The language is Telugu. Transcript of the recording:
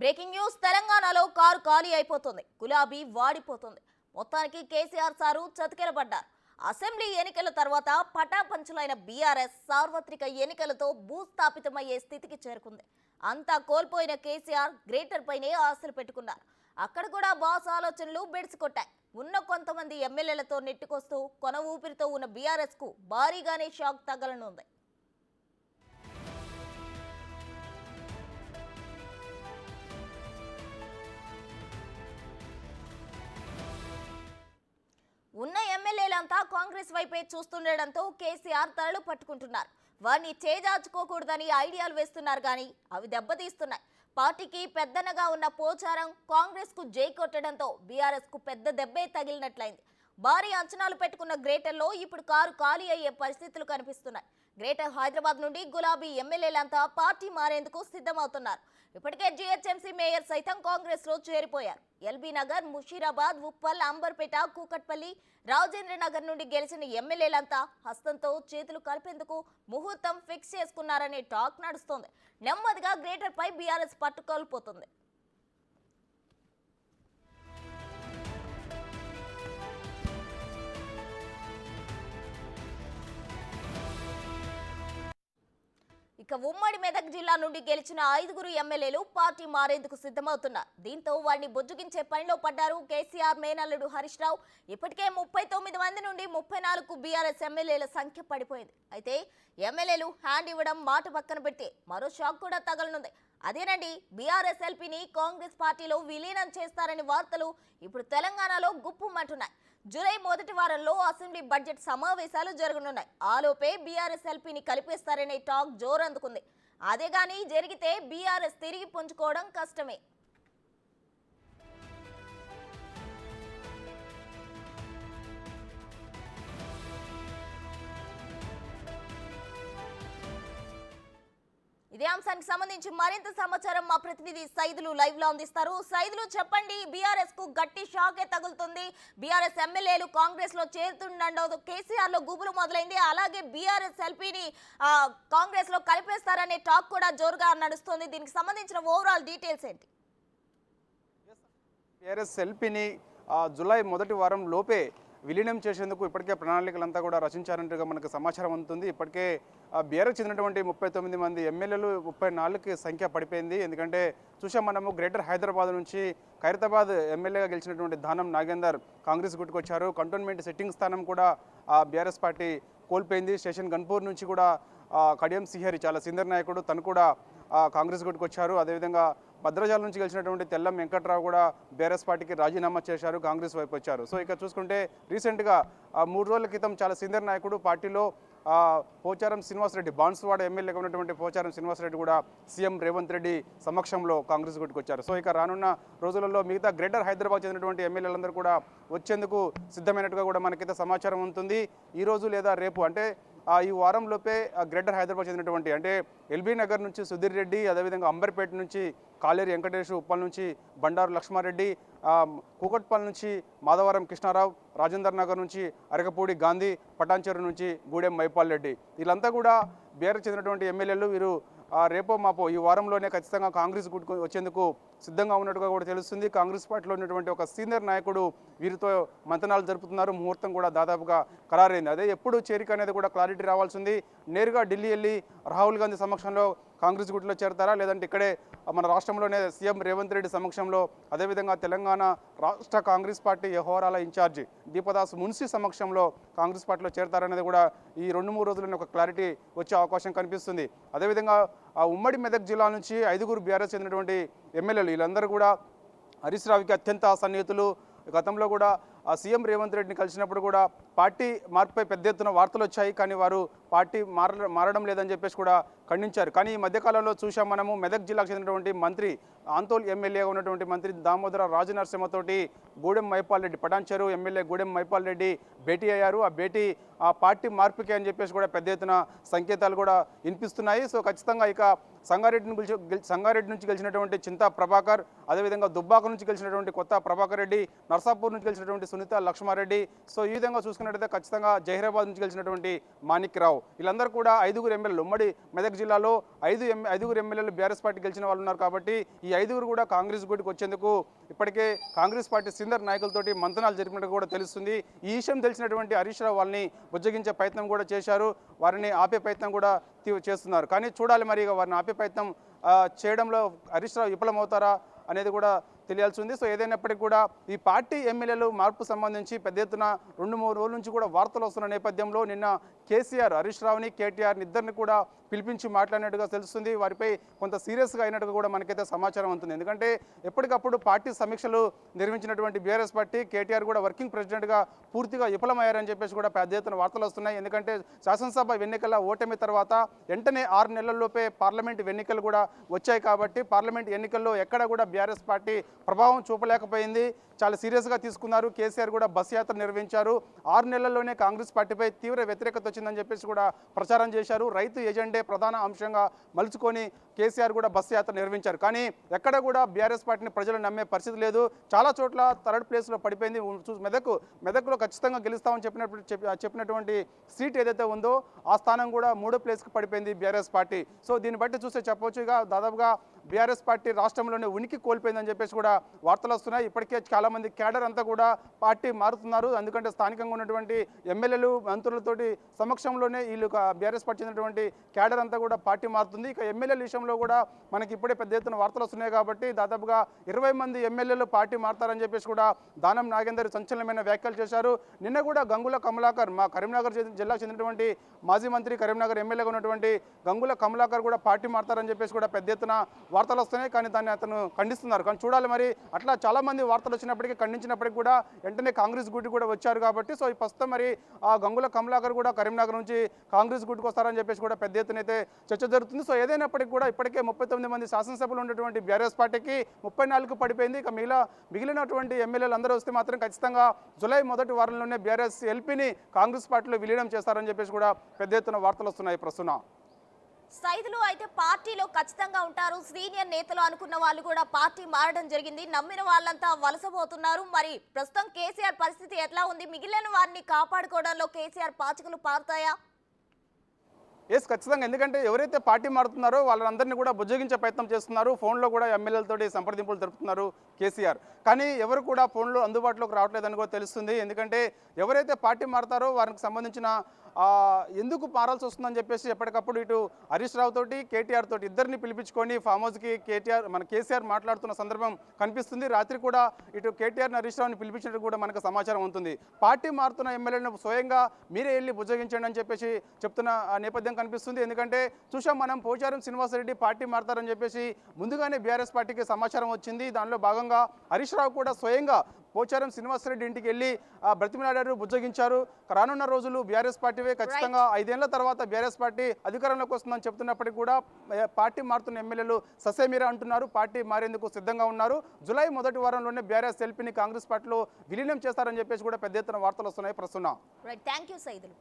బ్రేకింగ్ న్యూస్ తెలంగాణలో కారు ఖాళీ అయిపోతుంది. గులాబీ వాడిపోతుంది. మొత్తానికి కేసీఆర్ సారు చతికిలబడ్డారు. అసెంబ్లీ ఎన్నికల తర్వాత పటాపంచలైన బీఆర్ఎస్ సార్వత్రిక ఎన్నికలతో భూస్థాపితమయ్యే స్థితికి చేరుకుంది. అంతా కోల్పోయిన కేసీఆర్ గ్రేటర్ పైనే ఆశలు పెట్టుకున్నారు. అక్కడ కూడా బాస్ ఆలోచనలు బెడిసికొట్టాయి. ఉన్న కొంతమంది ఎమ్మెల్యేలతో నెట్టుకొస్తూ కొన ఊపిరితో ఉన్న బీఆర్ఎస్ కు భారీగానే షాక్ తగలనుంది. ఉన్న ఎమ్మెల్యేలంతా కాంగ్రెస్ వైపే చూస్తుండటంతో కేసీఆర్ తలలు పట్టుకుంటున్నారు. వారిని చేజార్చుకోకూడదని ఐడియాలు వేస్తున్నారు కానీ అవి దెబ్బతీస్తున్నాయి. పార్టీకి పెద్దనగా ఉన్న పోచారం కాంగ్రెస్ కు జై కొట్టడంతో బీఆర్ఎస్ కు పెద్ద దెబ్బే తగిలినట్లయింది. భారీ అంచనాలు పెట్టుకున్న గ్రేటర్లో ఇప్పుడు కారు ఖాళీ అయ్యే పరిస్థితులు కనిపిస్తున్నాయి. గ్రేటర్ హైదరాబాద్ నుండి గులాబీ ఎమ్మెల్యేలంతా పార్టీ మారేందుకు సిద్ధమవుతున్నారు. ఇప్పటికే జీహెచ్ఎంసీ మేయర్ సైతం కాంగ్రెస్ లో చేరిపోయారు. ఎల్బీ నగర్, ముషీరాబాద్, ఉప్పల్, అంబర్పేట, కూకట్పల్లి, రాజేంద్ర నగర్ నుండి గెలిచిన ఎమ్మెల్యేలంతా హస్తంతో చేతులు కలిపేందుకు ముహూర్తం ఫిక్స్ చేసుకున్నారనే టాక్ నడుస్తోంది. నెమ్మదిగా గ్రేటర్ పై బీఆర్ఎస్ పట్టుకోల్పోతుంది. ఇక ఉమ్మడి మెదక్ జిల్లా నుండి గెలిచిన 5 ఎమ్మెల్యేలు పార్టీ మారేందుకు సిద్ధమవుతున్నారు. దీంతో వారిని బుజ్జగించే పనిలో పడ్డారు కేసీఆర్ మేనల్లుడు హరీష్ రావు. ఇప్పటికే 39 మంది నుండి 34కు బీఆర్ఎస్ ఎమ్మెల్యేల సంఖ్య పడిపోయింది. అయితే ఎమ్మెల్యేలు హ్యాండ్ ఇవ్వడం మాట పక్కన పెడితే మరో షాక్ కూడా తగలనుంది. అదేనండి, బీఆర్ఎస్ ఎల్పీని కాంగ్రెస్ పార్టీలో విలీనం చేస్తారని వార్తలు ఇప్పుడు తెలంగాణలో గుప్పుమంటున్నాయి. జూలై మొదటి వారంలో అసెంబ్లీ బడ్జెట్ సమావేశాలు జరగనున్నాయి. ఆలోపే బీఆర్ఎస్ ఎల్పీని కలిపేస్తారనే టాక్ జోరందుకుంది. అదే గానీ జరిగితే బీఆర్ఎస్ తిరిగి పుంజుకోవడం కష్టమే. ఇదే అంశానికి సంబంధించి మరింత సమాచారం మా ప్రతినిధి సైదులు లైవ్ లో అందిస్తారు. సైదులు, చెప్పండి, బీఆర్ఎస్ కు గట్టి షాకే తగులుతుంది. బీఆర్ఎస్ ఎమ్మెల్యేలు కాంగ్రెస్ లో చేరుతుండో కేసీఆర్ లో గుబులు మొదలైంది. అలాగే బీఆర్ఎస్ ఎల్పీని కాంగ్రెస్ లో కలిపేస్తారనే టాక్ కూడా జోరుగా నడుస్తుంది. దీనికి సంబంధించిన ఓవరాల్ డీటెయిల్స్ ఏంటి? బీఆర్ఎస్ ఎల్పీని జూలై మొదటి వారం లోపే విలీనం చేసేందుకు ఇప్పటికే ప్రణాళికలంతా కూడా రచించారంటగా మనకు సమాచారం అందుతుంది. ఇప్పటికే బీఆర్ఎస్ చెందినటువంటి 39 మంది ఎమ్మెల్యేలు 34కి సంఖ్య పడిపోయింది. ఎందుకంటే చూసాం మనము గ్రేటర్ హైదరాబాద్ నుంచి ఖైరతాబాద్ ఎమ్మెల్యేగా గెలిచినటువంటి దానం నాగేందర్ కాంగ్రెస్ గుట్టుకొచ్చారు. కంటోన్మెంట్ సెట్టింగ్ స్థానం కూడా బీఆర్ఎస్ పార్టీ కోల్పోయింది. స్టేషన్ గన్పూర్ నుంచి కూడా కడియం సిహరి చాలా సీనియర్ నాయకుడు, తను కూడా కాంగ్రెస్ గుట్టుకొచ్చారు. అదేవిధంగా భద్రాచలం నుంచి గెలిచినటువంటి తెల్లం వెంకట్రావు కూడా బీఆర్ఎస్ పార్టీకి రాజీనామా చేశారు, కాంగ్రెస్ వైపు వచ్చారు. సో ఇక చూసుకుంటే రీసెంట్గా 3 రోజుల క్రితం చాలా సీనియర్ నాయకుడు పార్టీలో పోచారం శ్రీనివాసరెడ్డి, బాన్సువాడ ఎమ్మెల్యేగా ఉన్నటువంటి పోచారం శ్రీనివాసరెడ్డి కూడా సీఎం రేవంత్ రెడ్డి సమక్షంలో కాంగ్రెస్ గుట్టుకొచ్చారు. సో ఇక రానున్న రోజులలో మిగతా గ్రేటర్ హైదరాబాద్ చెందినటువంటి ఎమ్మెల్యేలందరూ కూడా వచ్చేందుకు సిద్ధమైనట్టుగా కూడా మనకైతే సమాచారం ఉంటుంది. ఈరోజు లేదా రేపు అంటే ఈ వారంలోపే గ్రేటర్ హైదరాబాద్ చెందినటువంటి అంటే ఎల్బీ నగర్ నుంచి సుధీర్ రెడ్డి, అదేవిధంగా అంబర్పేట నుంచి కాలేరి వెంకటేష్, ఉప్పల్ నుంచి బండారు లక్ష్మారెడ్డి, కూకట్పల్లి నుంచి మాధవరం కృష్ణారావు, రాజేందర్ నగర్ నుంచి అరకపూడి గాంధీ, పటాన్చెరు నుంచి గూడెం మైపాల్ రెడ్డి, వీళ్ళంతా కూడా బీఆర్ఎస్ చెందినటువంటి ఎమ్మెల్యేలు. వీరు రేపో మాపో ఈ వారంలోనే ఖచ్చితంగా కాంగ్రెస్ గుట్టుకు వచ్చేందుకు సిద్ధంగా ఉన్నట్టుగా కూడా తెలుస్తుంది. కాంగ్రెస్ పార్టీలో ఉన్నటువంటి ఒక సీనియర్ నాయకుడు వీరితో మంతనాలు జరుపుతున్నారు. ముహూర్తం కూడా దాదాపుగా ఖరారైంది. అదే ఎప్పుడు చేరిక అనేది కూడా క్లారిటీ రావాల్సింది. నేరుగా ఢిల్లీ వెళ్ళి రాహుల్ గాంధీ సమక్షంలో కాంగ్రెస్ గుట్టులో చేరతారా, లేదంటే ఇక్కడే మన రాష్ట్రంలోనే సీఎం రేవంత్ రెడ్డి సమక్షంలో, అదేవిధంగా తెలంగాణ రాష్ట్ర కాంగ్రెస్ పార్టీ వ్యవహారాల ఇన్ఛార్జి దీపదాస్ మున్సీ సమక్షంలో కాంగ్రెస్ పార్టీలో చేరతారనేది కూడా ఈ 2-3 రోజుల్లోనే ఒక క్లారిటీ వచ్చే అవకాశం కనిపిస్తుంది. అదేవిధంగా ఉమ్మడి మెదక్ జిల్లా నుంచి 5 బీఆర్ఎస్ చెందినటువంటి ఎమ్మెల్యేలు వీళ్ళందరూ కూడా హరీష్ రావుకి అత్యంత సన్నిహితులు. గతంలో కూడా సీఎం రేవంత్ రెడ్డిని కలిసినప్పుడు కూడా పార్టీ మార్పుపై పెద్ద ఎత్తున వార్తలు వచ్చాయి, కానీ వారు పార్టీ మారడం లేదని చెప్పేసి కూడా ఖండించారు. కానీ ఈ మధ్యకాలంలో చూసాం మనము మెదక్ జిల్లాకు చెందినటువంటి మంత్రి, ఆంతోల్ ఎమ్మెల్యేగా ఉన్నటువంటి మంత్రి దామోదర రాజనరసింహతోటి గూడెం మైపాల్ రెడ్డి, పటాన్చెరు ఎమ్మెల్యే గూడెం మైపాల్ రెడ్డి భేటీ అయ్యారు. ఆ భేటీ పార్టీ మార్పుకే అని చెప్పేసి కూడా పెద్ద ఎత్తున సంకేతాలు కూడా వినిపిస్తున్నాయి. సో ఖచ్చితంగా ఇక సంగారెడ్డి నుంచి గెలిచినటువంటి చింతా ప్రభాకర్, అదేవిధంగా దుబ్బాక నుంచి గెలిచినటువంటి కొత్త ప్రభాకర్ రెడ్డి, నర్సాపూర్ నుంచి గెలిచినటువంటి సునీత లక్ష్మారెడ్డి. సో ఈ విధంగా చూసుకున్నట్టయితే ఖచ్చితంగా జహీరాబాద్ నుంచి గెలిచినటువంటి మాణిక్ రావు, వీళ్ళందరూ కూడా 5గురు ఎమ్మెల్యేలు. ఉమ్మడి మెదక్ జిల్లాలో 5గురు ఎమ్మెల్యేలు బీఆర్ఎస్ పార్టీ గెలిచిన వాళ్ళు ఉన్నారు. కాబట్టి ఈ 5గురు కూడా కాంగ్రెస్ గూటికి వచ్చేందుకు ఇప్పటికే కాంగ్రెస్ పార్టీ సీనియర్ నాయకులతోటి మంతనాలు జరిపినట్టు కూడా తెలుస్తుంది. ఈ విషయం తెలిసినటువంటి హరీష్ రావు వాళ్ళని బుజ్జగించే ప్రయత్నం కూడా చేశారు, వారిని ఆపే ప్రయత్నం కూడా చేస్తున్నారు. కానీ చూడాలి మరి వారిని ఆపే ప్రయత్నం చేయడంలో హరీష్ రావు విఫలమవుతారా అనేది కూడా తెలియాల్సి ఉంది. సో ఏదైనప్పటికీ కూడా ఈ పార్టీ ఎమ్మెల్యేలు మార్పు సంబంధించి పెద్ద ఎత్తున 2-3 రోజుల నుంచి కూడా వార్తలు వస్తున్న నేపథ్యంలో నిన్న కేసీఆర్ హరీష్ రావుని, కేటీఆర్ని ఇద్దరిని కూడా పిలిపించి మాట్లాడినట్టుగా తెలుస్తుంది. వారిపై కొంత సీరియస్గా అయినట్టుగా కూడా మనకైతే సమాచారం ఉంటుంది. ఎందుకంటే ఎప్పటికప్పుడు పార్టీ సమీక్షలు నిర్వహించినటువంటి బీఆర్ఎస్ పార్టీ కేటీఆర్ కూడా వర్కింగ్ ప్రెసిడెంట్గా పూర్తిగా విఫలమయ్యారని చెప్పేసి కూడా పెద్ద ఎత్తున వార్తలు వస్తున్నాయి. ఎందుకంటే శాసనసభ ఎన్నికల ఓటమి తర్వాత వెంటనే 6 నెలల్లోపే పార్లమెంట్ ఎన్నికలు కూడా వచ్చాయి. కాబట్టి పార్లమెంట్ ఎన్నికల్లో ఎక్కడ కూడా బీఆర్ఎస్ పార్టీ ప్రభావం చూపలేకపోయింది. చాలా సీరియస్గా తీసుకున్నారు. కేసీఆర్ కూడా బస్ యాత్ర నిర్వహించారు. 6 నెలల్లోనే కాంగ్రెస్ పార్టీపై తీవ్ర వ్యతిరేకత వచ్చిందని చెప్పేసి కూడా ప్రచారం చేశారు. రైతు ఎజెండే ప్రధాన అంశంగా మలుచుకొని కేసీఆర్ కూడా బస్ యాత్ర నిర్వహించారు. కానీ ఎక్కడ కూడా బీఆర్ఎస్ పార్టీని ప్రజలు నమ్మే పరిస్థితి లేదు. చాలా చోట్ల 3rd ప్లేస్లో పడిపోయింది. మెదక్లో ఖచ్చితంగా గెలుస్తామని చెప్పినటువంటి సీట్ ఏదైతే ఉందో ఆ స్థానం కూడా 3వ ప్లేస్కి పడిపోయింది బీఆర్ఎస్ పార్టీ. సో దీన్ని బట్టి చూస్తే చెప్పవచ్చు ఇక దాదాపుగా బీఆర్ఎస్ పార్టీ రాష్ట్రంలోనే ఉనికి కోల్పోయిందని చెప్పేసి కూడా వార్తలు వస్తున్నాయి. ఇప్పటికే చాలామంది క్యాడర్ అంతా కూడా పార్టీ మారుతున్నారు. ఎందుకంటే స్థానికంగా ఉన్నటువంటి ఎమ్మెల్యేలు మంత్రులతోటి సమక్షంలోనే వీళ్ళు బీఆర్ఎస్ పార్టీ చెందినటువంటి క్యాడర్ అంతా కూడా పార్టీ మారుతుంది. ఇక ఎమ్మెల్యేల విషయంలో కూడా మనకి ఇప్పుడే పెద్ద ఎత్తున వార్తలు వస్తున్నాయి. కాబట్టి దాదాపుగా 20 మంది ఎమ్మెల్యేలు పార్టీ మారుతారని చెప్పేసి కూడా దానం నాగేందర్ సంచలనమైన వ్యాఖ్యలు చేశారు. నిన్న కూడా గంగుల కమలాకర్, మా కరీంనగర్ జిల్లాకు చెందినటువంటి మాజీ మంత్రి, కరీంనగర్ ఎమ్మెల్యేగా ఉన్నటువంటి గంగుల కమలాకర్ కూడా పార్టీ మారుతారని చెప్పేసి కూడా పెద్ద ఎత్తున వార్తలు వస్తున్నాయి. కానీ దాన్ని అతను ఖండిస్తున్నారు. కానీ చూడాలి మరి అట్లా చాలామంది వార్తలు వచ్చినప్పటికీ ఖండించినప్పటికీ కూడా వెంటనే కాంగ్రెస్ గూటి కూడా వచ్చారు. కాబట్టి సో ఈ ప్రస్తుతం మరి ఆ గంగుల కమలాకర్ కూడా కరీంనగర్ నుంచి కాంగ్రెస్ గూటికి వస్తారని చెప్పేసి కూడా పెద్ద ఎత్తున అయితే చర్చ జరుగుతుంది. సో ఏదైనప్పటికీ కూడా ఇప్పటికే 39 మంది శాసనసభ్యులు ఉన్నటువంటి బీఆర్ఎస్ పార్టీకి 34 పడిపోయింది. ఇక మిగిలినటువంటి ఎమ్మెల్యేలు అందరూ వస్తే మాత్రం ఖచ్చితంగా జూలై మొదటి వారంలోనే బీఆర్ఎస్ ఎల్పీని కాంగ్రెస్ పార్టీలో విలీనం చేస్తారని చెప్పేసి కూడా పెద్ద ఎత్తున వార్తలు వస్తున్నాయి. ప్రస్తుతం సైదులు అయితే పార్టీలో ఖచ్చితంగా ఉంటారు. సీనియర్ నేతలు అనుకున్న వాళ్ళు కూడా పార్టీ మారడం జరిగింది. నమ్మిన వాళ్ళంతా వలసపోతున్నారు. మరి ప్రస్తుతం కేసీఆర్ పరిస్థితి ఎట్లా ఉంది? మిగిలిన వారిని కాపాడుకోవడంలో కేసీఆర్ పాచికలు పారుతాయా? ఎస్, ఖచ్చితంగా. ఎందుకంటే ఎవరైతే పార్టీ మారుతున్నారో వాళ్ళందరినీ కూడా బుజ్జగించే ప్రయత్నం చేస్తున్నారు. ఫోన్లో కూడా ఎమ్మెల్యేలతోటి సంప్రదింపులు జరుపుతున్నారు కేసీఆర్. కానీ ఎవరు కూడా ఫోన్లో అందుబాటులోకి రావట్లేదని కూడా తెలుస్తుంది. ఎందుకంటే ఎవరైతే పార్టీ మారుతారో వారికి సంబంధించిన ఎందుకు మారాల్సి వస్తుందని చెప్పేసి ఎప్పటికప్పుడు ఇటు హరీష్ రావు తోటి, కేటీఆర్ తోటి ఇద్దరిని పిలిపించుకొని ఫామ్ హౌస్కి కేసీఆర్ మాట్లాడుతున్న సందర్భం కనిపిస్తుంది. రాత్రి కూడా ఇటు కేటీఆర్ని, హరీష్ రావుని పిలిపించినట్టు కూడా మనకు సమాచారం ఉంటుంది. పార్టీ మారుతున్న ఎమ్మెల్యేలను స్వయంగా మీరే వెళ్ళి బుజ్జగించండి అని చెప్పేసి చెప్తున్న నేపథ్యం కనిపిస్తుంది. ఎందుకంటే చూసాం మనం, పోచారం శ్రీనివాసరెడ్డి పార్టీ మారుతారని చెప్పేసి ముందుగానే బీఆర్ఎస్ పార్టీకి సమాచారం వచ్చింది. దానిలో భాగంగా హరీష్ రావు కూడా స్వయంగా పోచారం శ్రీనివాసరెడ్డి ఇంటికి వెళ్ళి బ్రతిమలాడారు, బుజ్జగించారు. రానున్న రోజులు బీఆర్ఎస్ పార్టీవే, ఖచ్చితంగా 5 ఏళ్ల తర్వాత బీఆర్ఎస్ పార్టీ అధికారంలోకి వస్తుందని చెప్తున్నప్పటికీ కూడా పార్టీ మారుతున్న ఎమ్మెల్యేలు ససేమిరా అంటున్నారు. పార్టీ మారేందుకు సిద్ధంగా ఉన్నారు. జూలై మొదటి వారంలోనే బీఆర్ఎస్ ఎల్పీని కాంగ్రెస్ పార్టీలో విలీనం చేస్తారని చెప్పేసి కూడా పెద్ద ఎత్తున వార్తలు వస్తున్నాయి. ప్రస్తుతం థ్యాంక్ యూ సైదులు.